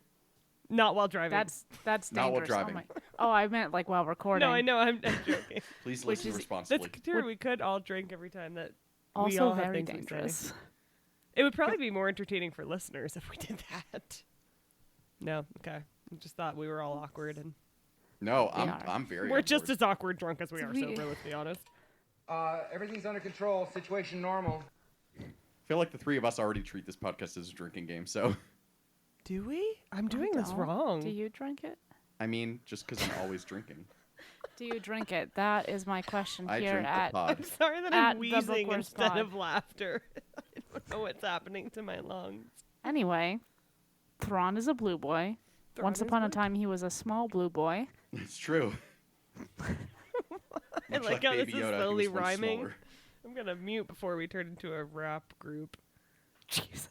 S5: Not while driving.
S2: That's dangerous.
S1: Not while
S2: Oh,
S1: driving.
S2: oh, I meant like while recording.
S5: No, I know. I'm joking.
S1: Please
S2: Which
S1: listen
S2: is-
S1: responsibly.
S5: That's true. We could all drink every time that we
S2: Also
S5: all have
S2: very
S5: things we say.
S2: dangerous.
S5: It would probably be more entertaining for listeners if we did that. No, okay. I just thought we were all awkward, and
S1: No,
S2: We are.
S1: I'm very.
S5: we're
S1: on
S5: just
S1: board.
S5: as awkward drunk as we are
S2: We-
S5: sober. Let's be honest.
S6: Everything's under control. Situation normal.
S1: I feel like the three of us already treat this podcast as a drinking game. So,
S5: Do we? I'm
S2: I
S5: doing this
S2: don't.
S5: wrong.
S2: Do you drink it?
S1: I mean, just because I'm always drinking.
S2: Do you drink it? That is my question
S1: I
S2: here
S1: drink the
S2: at.
S1: pod.
S5: I'm sorry that
S2: At
S5: I'm
S2: the
S5: wheezing
S2: Bookworms
S5: instead
S2: Pod.
S5: of laughter. I don't know what's happening to my lungs.
S2: Anyway, Thrawn is a blue boy.
S5: Thrawn
S2: Once
S5: is
S2: upon a
S5: what?
S2: time, he was a small blue boy.
S1: It's true.
S5: I
S1: Much
S5: like how this
S1: Baby
S5: is
S1: Yoda, he
S5: slowly
S1: was once
S5: rhyming.
S1: smaller.
S5: I'm gonna mute before we turn into a rap group.
S2: Jesus.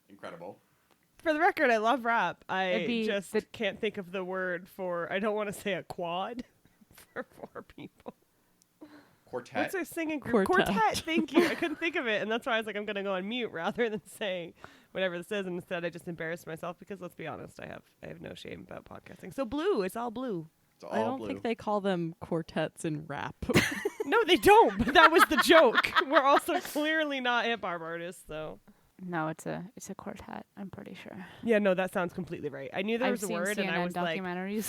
S1: Incredible.
S5: For the record, I love rap. I
S2: It'd be
S5: just
S2: the-
S5: can't think of the word for. I don't want to say a quad for four people.
S1: Quartet.
S5: What's our singing group?
S4: Quartet.
S5: Thank you. I couldn't think of it, and that's why I was like, I'm gonna go on mute rather than saying whatever this is. And instead, I just embarrassed myself because let's be honest, I have no shame about podcasting. So blue, it's all blue.
S1: It's all
S4: I don't
S1: blue.
S4: think they call them quartets in rap.
S5: No, they don't. But that was the joke. We're also clearly not hip hop artists, so.
S2: No, it's a quartet. I'm pretty sure.
S5: Yeah, no, that sounds completely right. I knew there
S2: I've
S5: was a
S2: seen
S5: word,
S2: CNN
S5: and I was like,
S2: documentaries.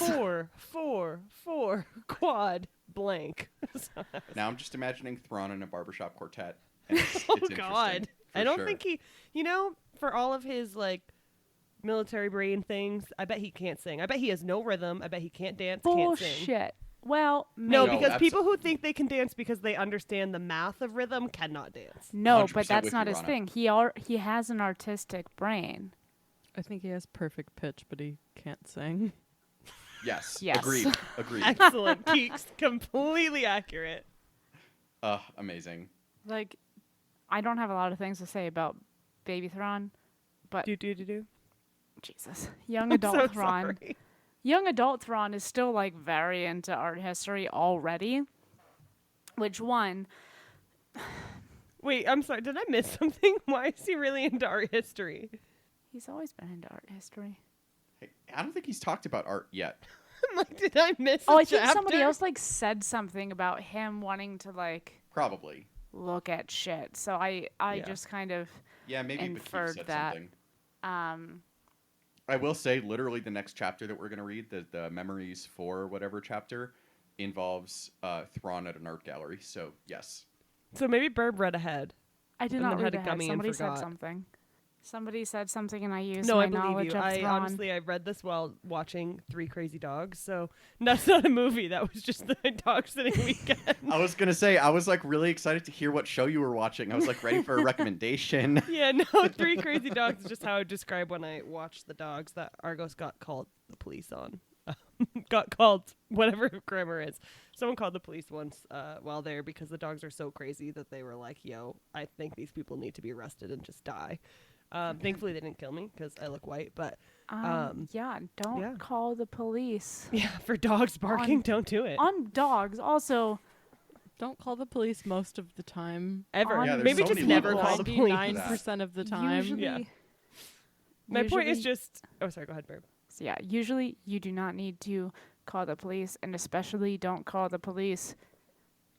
S5: four, quad, blank. So I was
S1: Now I'm just imagining Thrawn in a barbershop quartet. And it's
S5: oh
S1: interesting,
S5: God,
S1: for
S5: I don't
S1: sure.
S5: think he. You know, for all of his like military brain things, I bet he can't sing. I bet he has no rhythm. I bet he can't dance. Can't sing.
S2: Bullshit. Well,
S5: No,
S2: maybe.
S5: because
S1: abso-
S5: people who think they can dance because they understand the math of rhythm cannot dance.
S2: No,
S1: 100%
S2: but that's
S1: with
S2: not
S1: you,
S2: his
S1: Rana.
S2: thing. He has an artistic brain.
S4: I think he has perfect pitch, but he can't sing.
S1: Yes.
S2: Yes.
S1: Agreed. Agreed.
S5: Excellent, Keeks, completely accurate.
S1: Amazing.
S2: Like, I don't have a lot of things to say about Baby Thrawn, but
S5: Do.
S2: Jesus, young
S5: I'm
S2: adult
S5: so
S2: Thrawn.
S5: sorry.
S2: Young adult Thrawn is still like very into art history already. Which one?
S5: Wait, I'm sorry. Did I miss something? Why is he really into art history?
S2: He's always been into art history.
S1: Hey, I don't think he's talked about art yet.
S5: I'm like, did I miss?
S2: Oh,
S5: a
S2: I think somebody
S5: chapter?
S2: else like said something about him wanting to like
S1: Probably.
S2: look at shit. So I
S1: Yeah.
S2: just kind of
S1: Yeah, maybe Bakif
S2: Inferred
S1: said
S2: that.
S1: something.
S2: um
S1: I will say, literally, the next chapter that we're going to read, the Memories for whatever chapter, involves Thrawn at an art gallery. So, yes.
S5: So maybe Burb read ahead.
S2: I did
S5: And
S2: not
S5: then had
S2: read
S5: a
S2: ahead.
S5: gummy and
S2: Somebody said
S5: forgot.
S2: something. Somebody said something and I used
S5: No,
S2: my
S5: I believe
S2: knowledge
S5: you.
S2: of
S5: I
S2: Thrawn.
S5: honestly, I read this while watching Three Crazy Dogs. So that's not a movie. That was just the dog sitting weekend.
S1: I was going to say, I was, like, really excited to hear what show you were watching. I was, like, ready for a recommendation.
S5: Yeah, no, Three Crazy Dogs is just how I would describe when I watched the dogs that Argos got called the police on. Got called whatever grammar is. Someone called the police once while there because the dogs are so crazy that they were like, yo, I think these people need to be arrested and just die. Thankfully, they didn't kill me because I look white, but
S2: yeah, don't
S5: yeah.
S2: call the police
S5: yeah, for dogs barking,
S2: On-
S5: don't do it.
S2: on dogs. Also,
S4: Don't call the police most of the time.
S5: Ever.
S2: on-
S1: Yeah, there's
S5: Maybe
S1: so
S5: just
S1: many
S5: never
S1: levels.
S5: call the police.
S4: 99% of the time.
S2: usually,
S5: Yeah. My point is
S2: usually-
S5: just... Oh, sorry, go ahead, Burb.
S2: So yeah, usually you do not need to call the police, and especially don't call the police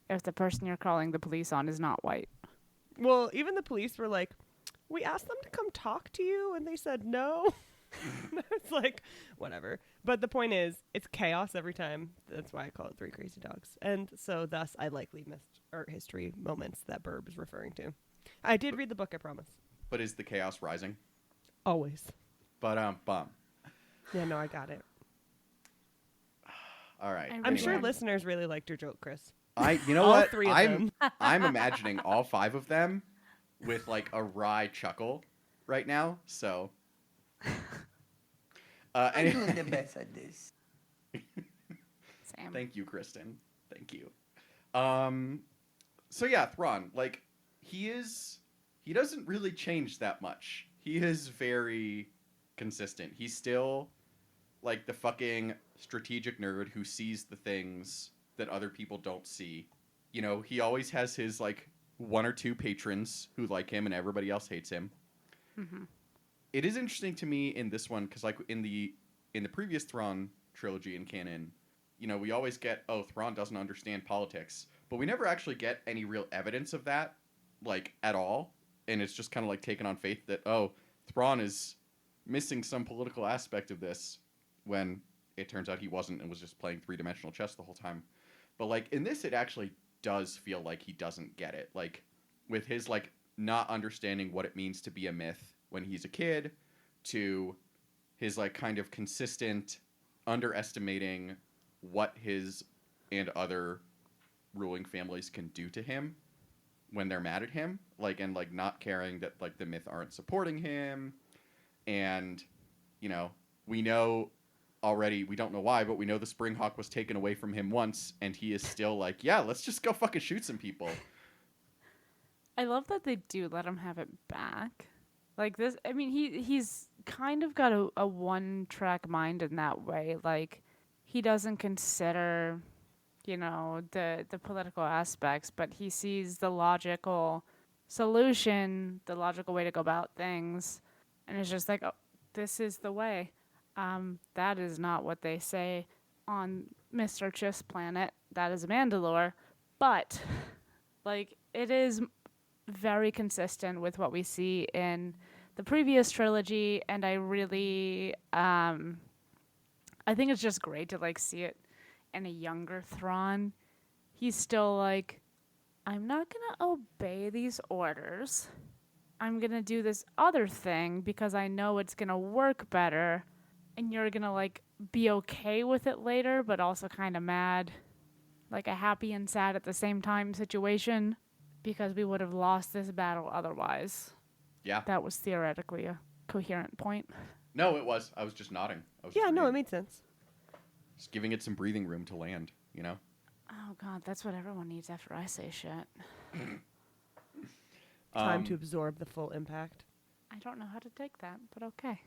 S2: if the person you're calling the police on is not white.
S5: Well, even the police were like, we asked them to come talk to you, and they said no. It's like, whatever. But the point is, it's chaos every time. That's why I call it Three Crazy Dogs. And so thus, I likely missed art history moments that Burb is referring to. I did read the book, I promise.
S1: But is the chaos rising?
S5: Always.
S1: But, bum.
S5: Yeah, no, I got it.
S1: All right.
S2: I
S5: I'm
S2: really
S5: sure
S2: want-
S5: listeners really liked your joke, Chris.
S1: You know
S5: All
S1: what?
S5: three of
S1: I'm
S5: them.
S1: I'm imagining all five of them with like a wry chuckle right now. So,
S6: I'm doing the best at this.
S2: Sam.
S1: thank you, Kristen. Thank you. So yeah, Thrawn, like he doesn't really change that much. He is very consistent. He's still like the fucking strategic nerd who sees the things that other people don't see. You know, he always has his like one or two patrons who like him and everybody else hates him.
S2: Mm-hmm.
S1: It is interesting to me in this one because like in the previous Thrawn trilogy and canon, you know, we always get, oh, Thrawn doesn't understand politics, but we never actually get any real evidence of that, like, at all. And it's just kind of like taken on faith that, oh, Thrawn is missing some political aspect of this, when it turns out he wasn't and was just playing three-dimensional chess the whole time. But like in this, it actually does feel like he doesn't get it. Like with his like not understanding what it means to be a myth when he's a kid, to his like kind of consistent underestimating what his and other ruling families can do to him when they're mad at him, like, and like not caring that like the myth aren't supporting him. And you know, we know already, we don't know why, but we know the Springhawk was taken away from him once, and he is still like, yeah, let's just go fucking shoot some people.
S2: I love that they do let him have it back. Like this, I mean, he's kind of got a one-track mind in that way. Like, he doesn't consider, you know, the political aspects, but he sees the logical solution, the logical way to go about things, and it's just like, oh, this is the way. That is not what they say on Mr. Chiss planet. That is Mandalore. But, like, it is very consistent with what we see in the previous trilogy, and I really, I think it's just great to, like, see it in a younger Thrawn. He's still like, I'm not gonna obey these orders. I'm gonna do this other thing because I know it's gonna work better, and you're gonna, like, be okay with it later, but also kind of mad. Like a happy and sad at the same time situation, because we would have lost this battle otherwise.
S1: Yeah.
S2: That was theoretically a coherent point.
S1: No, it was. I was just nodding. I was
S5: Yeah,
S1: just
S5: no, it
S1: reading.
S5: made sense.
S1: Just giving it some breathing room to land, you know?
S2: Oh god, that's what everyone needs after I say shit.
S5: Time to absorb the full impact.
S2: I don't know how to take that, but okay.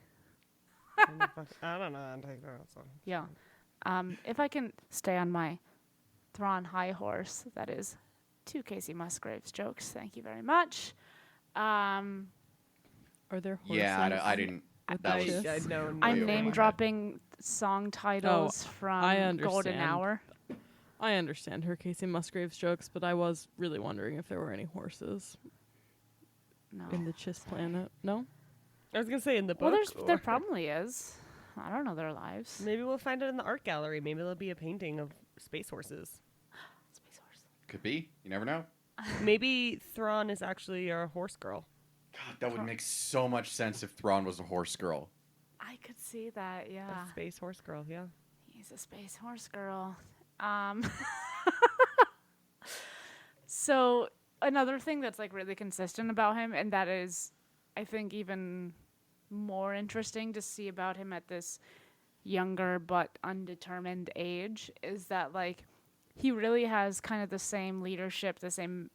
S5: I don't know how to take that. So.
S2: Yeah. If I can stay on my Thrawn high horse, that is 2 Casey Musgraves jokes. Thank you very much.
S4: Are there horses?
S1: Yeah, I didn't.
S4: with
S1: That
S4: the
S1: was-
S4: chiss?
S5: I know.
S1: Way over
S2: I'm
S1: my
S2: name
S1: head.
S2: dropping song titles from
S4: I
S2: Golden
S4: understand.
S2: Hour.
S4: I understand her Casey Musgraves jokes, but I was really wondering if there were any horses
S2: No.
S4: in the Chiss planet. No?
S5: I was gonna say in the
S2: Well,
S5: book.
S2: there
S5: or-
S2: probably is. I don't know their lives.
S5: Maybe we'll find it in the art gallery. Maybe there'll be a painting of space horses.
S2: Space horse.
S1: Could be. You never know.
S5: Maybe Thrawn is actually a horse girl.
S1: God, that would make so much sense if Thrawn was a horse girl.
S2: I could see that, yeah.
S5: A space horse girl, yeah.
S2: He's a space horse girl. So another thing that's like really consistent about him, and that is, I think, even more interesting to see about him at this younger but undetermined age, is that like he really has kind of the same leadership, the same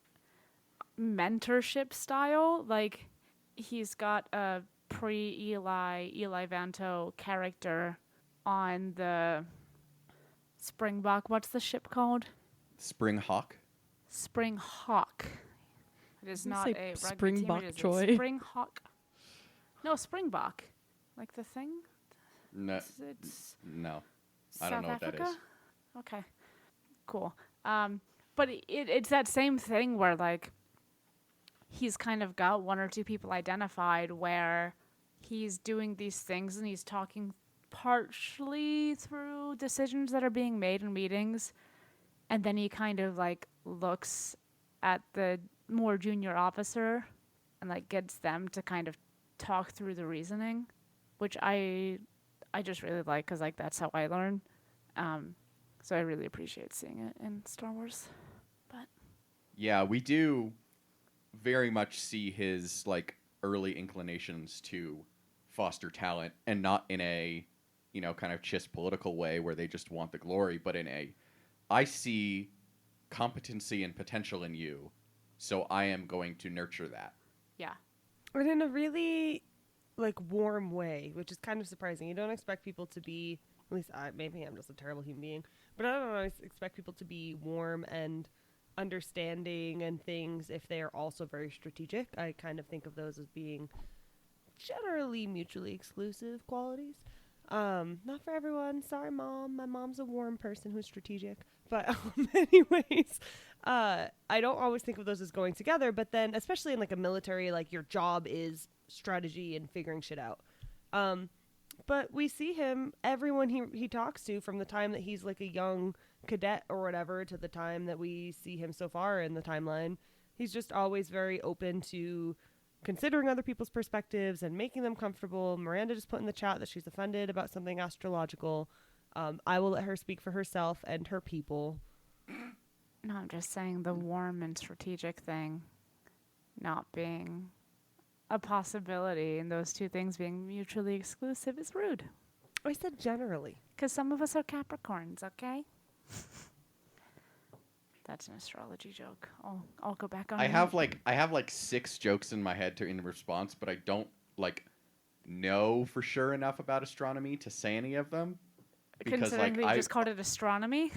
S2: mentorship style. Like he's got a Eli Vanto character on the Springbok. What's the ship called?
S1: Spring Hawk?
S2: Springhawk. It is
S4: You
S2: not
S4: say
S2: a rugby
S4: Springbok
S2: team. It is
S4: Choi?
S2: a Springhawk. No, Springbok. Like the thing?
S1: No.
S2: It's
S1: No. I
S2: South
S1: don't know what that
S2: Africa?
S1: is.
S2: Okay. Cool. But it's that same thing where, like, he's kind of got one or two people identified where he's doing these things and he's talking partially through decisions that are being made in meetings, and then he kind of like looks at the more junior officer and like gets them to kind of talk through the reasoning, which I just really like, because like that's how I learn. So I really appreciate seeing it in Star Wars. But
S1: Yeah, we do very much see his like early inclinations to foster talent, and not in a, you know, kind of Chiss political way where they just want the glory, but in a, I see competency and potential in you, so I am going to nurture that.
S2: yeah.
S5: But in a really, like, warm way, which is kind of surprising. You don't expect people to be, at least maybe I'm just a terrible human being, but I don't always expect people to be warm and understanding and things if they are also very strategic. I kind of think of those as being generally mutually exclusive qualities. Not for everyone. Sorry, Mom. My mom's a warm person who's strategic. But anyways, I don't always think of those as going together. But then, especially in like a military, like your job is strategy and figuring shit out. But we see him, everyone he talks to, from the time that he's like a young cadet or whatever to the time that we see him so far in the timeline. He's just always very open to considering other people's perspectives and making them comfortable. Miranda just put in the chat that she's offended about something astrological. I will let her speak for herself and her people.
S2: No, I'm just saying the warm and strategic thing not being a possibility and those two things being mutually exclusive is rude.
S5: I said generally.
S2: Because some of us are Capricorns, okay? That's an astrology joke. I'll go back on.
S1: I have like 6 jokes in my head in response, but I don't like know for sure enough about astronomy to say any of them. Because
S2: considering
S1: like
S2: that you
S1: I
S2: just called it astronomy.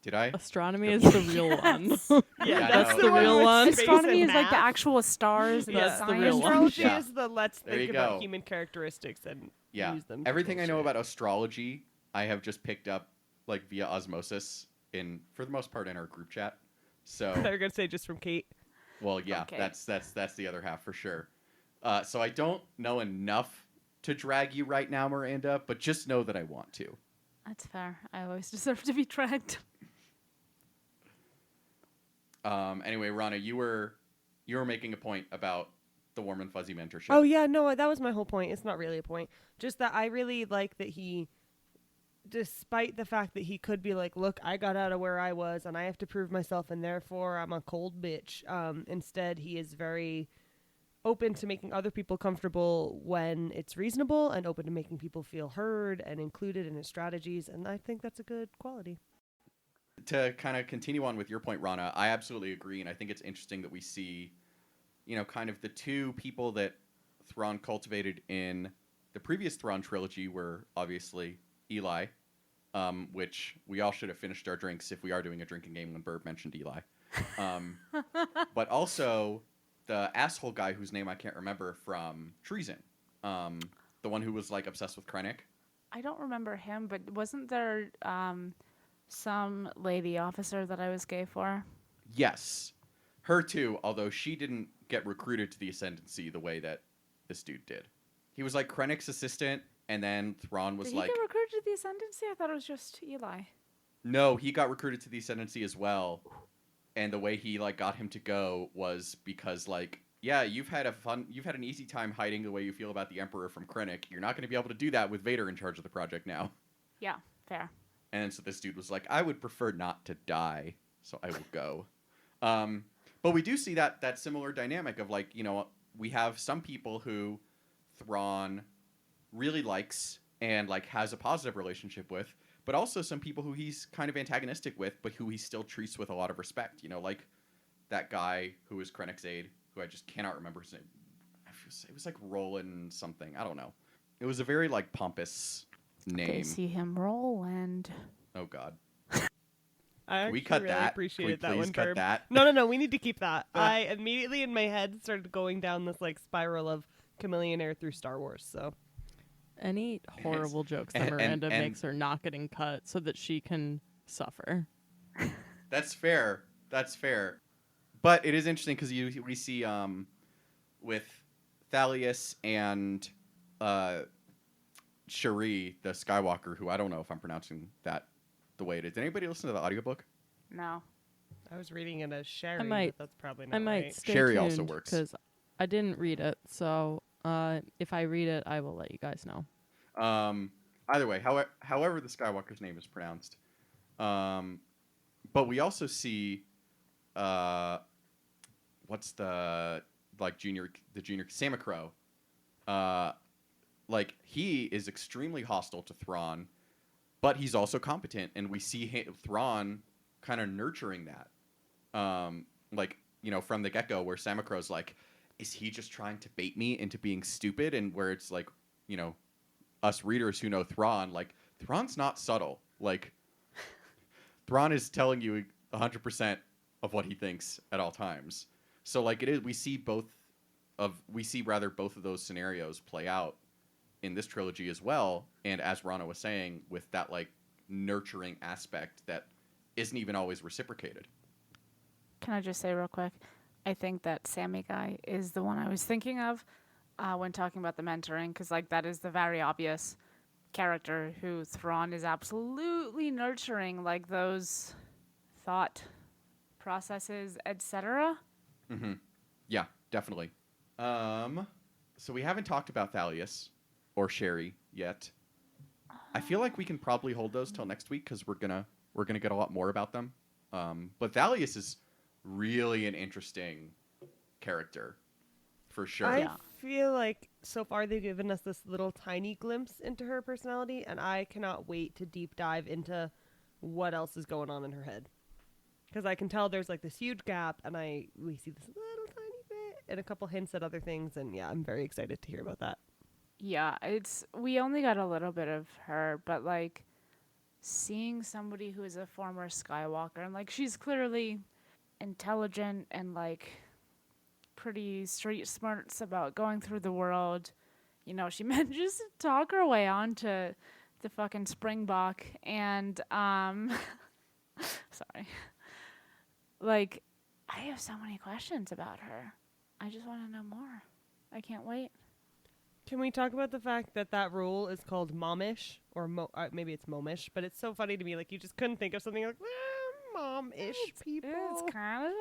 S1: did I?
S4: Astronomy is the real one.
S1: Yeah,
S4: that's
S1: no.
S4: the real one.
S2: Astronomy is like the actual stars and
S4: That's
S2: the
S4: the
S2: signs.
S4: real one.
S5: Astrology
S1: Yeah.
S5: is the let's
S1: There
S5: think
S1: you
S5: about
S1: go.
S5: human characteristics and
S1: Yeah.
S5: use them. for
S1: Everything I know
S5: bullshit.
S1: about astrology, I have just picked up like via osmosis for the most part in our group chat. So
S5: They're gonna say just from Kate.
S1: well, yeah,
S2: Okay.
S1: that's the other half for sure. So I don't know enough to drag you right now, Miranda, but just know that I want to.
S2: That's fair. I always deserve to be dragged.
S1: Anyway, Rana, you were making a point about the warm and fuzzy mentorship.
S5: Oh yeah, no, that was my whole point. It's not really a point. Just that I really like that he, despite the fact that he could be like, look, I got out of where I was and I have to prove myself and therefore I'm a cold bitch. Instead, he is very open to making other people comfortable when it's reasonable and open to making people feel heard and included in his strategies. And I think that's a good quality.
S1: To kind of continue on with your point, Rana, I absolutely agree, and I think it's interesting that we see, kind of the two people that Thrawn cultivated in the previous Thrawn trilogy were obviously Eli, which we all should have finished our drinks if we are doing a drinking game when Burb mentioned Eli. But also the asshole guy whose name I can't remember from Treason, the one who was like obsessed with Krennic.
S2: I don't remember him, but wasn't there some lady officer that I was gay for?
S1: Yes, her too, although she didn't get recruited to the Ascendancy the way that this dude did. He was like Krennic's assistant, and then Thrawn was
S2: Did he
S1: like...
S2: get recruited to the Ascendancy? I thought it was just Eli.
S1: No, he got recruited to the Ascendancy as well. And the way he like got him to go was because like, yeah, you've had an easy time hiding the way you feel about the Emperor from Krennic. You're not going to be able to do that with Vader in charge of the project now.
S2: Yeah, fair.
S1: And so this dude was like, I would prefer not to die, so I will go. But we do see that similar dynamic of like, we have some people who Thrawn really likes and like has a positive relationship with, but also some people who he's kind of antagonistic with, but who he still treats with a lot of respect. Like that guy who was Krennic's aide, who I just cannot remember his name. It was like Roland something. I don't know. It was a very like pompous
S2: They
S1: name.
S2: see him roll and...
S1: Oh God.
S5: I
S1: We
S5: actually
S1: cut
S5: really
S1: that. Can we
S5: appreciated that
S1: please
S5: one.
S1: cut
S5: Curb.
S1: that?
S5: No, we need to keep that. I immediately in my head started going down this like spiral of chameleon air through Star Wars. So
S4: Any horrible jokes that Miranda makes are not getting cut so that she can suffer.
S1: That's fair. That's fair. But it is interesting because we see with Thalius and Cherie, the Skywalker, who I don't know if I'm pronouncing that the way it is. Did anybody listen to the audiobook?
S2: No.
S5: I was reading it as Sherry,
S4: might-
S5: but that's probably not
S4: I might
S5: right.
S4: stay
S1: Sherry
S4: tuned
S1: also works.
S4: because I didn't read it. So if I read it, I will let you guys know.
S1: Either way, however the Skywalker's name is pronounced. But we also see what's the junior Samacro. Like he is extremely hostile to Thrawn, but he's also competent, and we see Thrawn kind of nurturing that. From the get-go, where Samacro's like, is he just trying to bait me into being stupid? And where it's like, us readers who know Thrawn, like, Thrawn's not subtle. Like, Thrawn is telling you 100%, of what he thinks at all times. So like it is, we see both of those scenarios play out in this trilogy as well. And as Rana was saying, with that like nurturing aspect that isn't even always reciprocated.
S2: Can I just say real quick? I think that Sammy guy is the one I was thinking of when talking about the mentoring, because like that is the very obvious character who Thrawn is absolutely nurturing, like those thought processes, etc.
S1: Mm-hmm. Yeah, definitely. So we haven't talked about Thalius or Sherry yet. I feel like we can probably hold those till next week because we're gonna get a lot more about them. But Thalius is really an interesting character, for sure.
S5: I
S2: Yeah.
S5: feel like so far they've given us this little tiny glimpse into her personality, and I cannot wait to deep dive into what else is going on in her head. Because I can tell there's like this huge gap, and we see this little tiny bit and a couple hints at other things, and yeah, I'm very excited to hear about that.
S2: Yeah, we only got a little bit of her, but like seeing somebody who is a former Skywalker, and like she's clearly intelligent and like pretty street smarts about going through the world. You know, she manages to talk her way onto the fucking Springbok, and sorry. Like, I have so many questions about her. I just want to know more. I can't wait.
S5: Can we talk about the fact that that role is called momish, or maybe it's momish, but it's so funny to me. Like, you just couldn't think of something like mom-ish people.
S2: It's kind of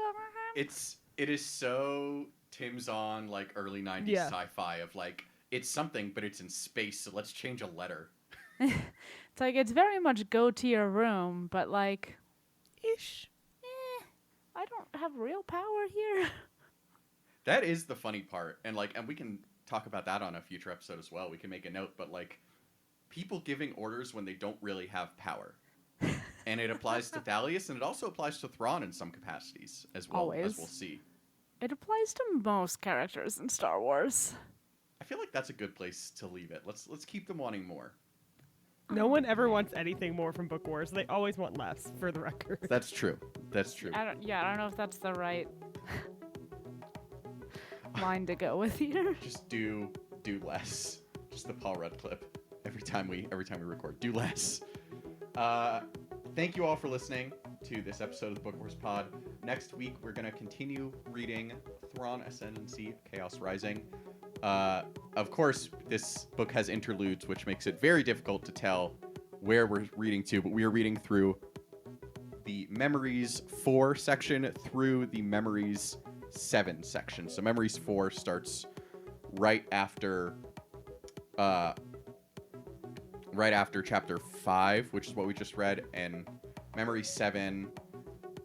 S1: It is so Tim Zahn, like early 90s
S5: Yeah.
S1: sci-fi of like, it's something, but it's in space, so let's change a letter.
S2: It's like it's very much go to your room, but like,
S5: Ish.
S2: I don't have real power here.
S1: That is the funny part. And like, and we can talk about that on a future episode as well. We can make a note, but like, people giving orders when they don't really have power. And it applies to Thalius, and it also applies to Thrawn in some capacities as well,
S2: Always.
S1: as we'll see.
S2: It applies to most characters in Star Wars.
S1: I feel like that's a good place to leave it. Let's keep them wanting more.
S5: No one ever wants anything more from Book Wars. They always want less, for the record.
S1: That's true. That's true.
S2: I don't know if that's the right line to go with here.
S1: Just do less. Just the Paul Rudd clip every time we record. Do less. Thank you all for listening to this episode of the Book Wars Pod. Next week we're gonna continue reading Thrawn Ascendancy, Chaos Rising. Of course, this book has interludes, which makes it very difficult to tell where we're reading to, but we are reading through the Memories 4 section through the Memories 7 section. So Memories 4 starts right after chapter 5, which is what we just read, and Memory 7,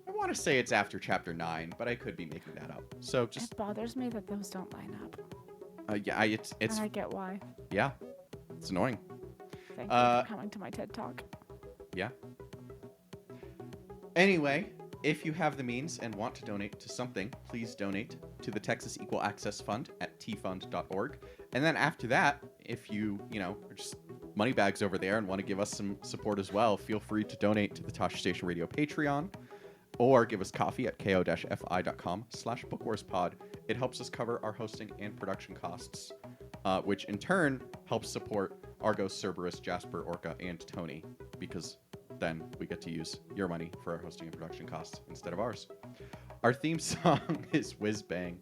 S1: I want to say it's after chapter 9, but I could be making that up. So just
S2: It bothers me that those don't line up.
S1: yeah, it's
S2: And I get why.
S1: yeah, it's annoying.
S2: Thank you for coming to my TED Talk.
S1: Yeah. Anyway, if you have the means and want to donate to something, please donate to the Texas Equal Access Fund at tfund.org. And then after that, if you are just money bags over there and want to give us some support as well, feel free to donate to the Tosh Station Radio Patreon or give us coffee at ko-fi.com/bookwarspod. It helps us cover our hosting and production costs, which in turn helps support Argos, Cerberus, Jasper, Orca, and Tony, because then we get to use your money for our hosting and production costs instead of ours. Our theme song is Whiz Bang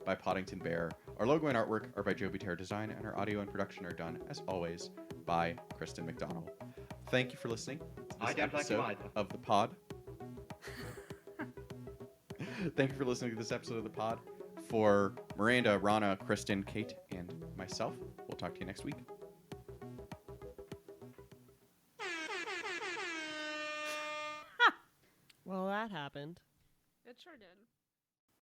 S1: by Poddington Bear. Our logo and artwork are by Joby Terra Design, and our audio and production are done, as always, by Kristen McDonald. Thank you for listening to this episode of the pod. Thank you for listening to this episode of the pod. For Miranda, Rana, Kristen, Kate, and myself, we'll talk to you next week.
S5: Well, that happened.
S2: It sure did.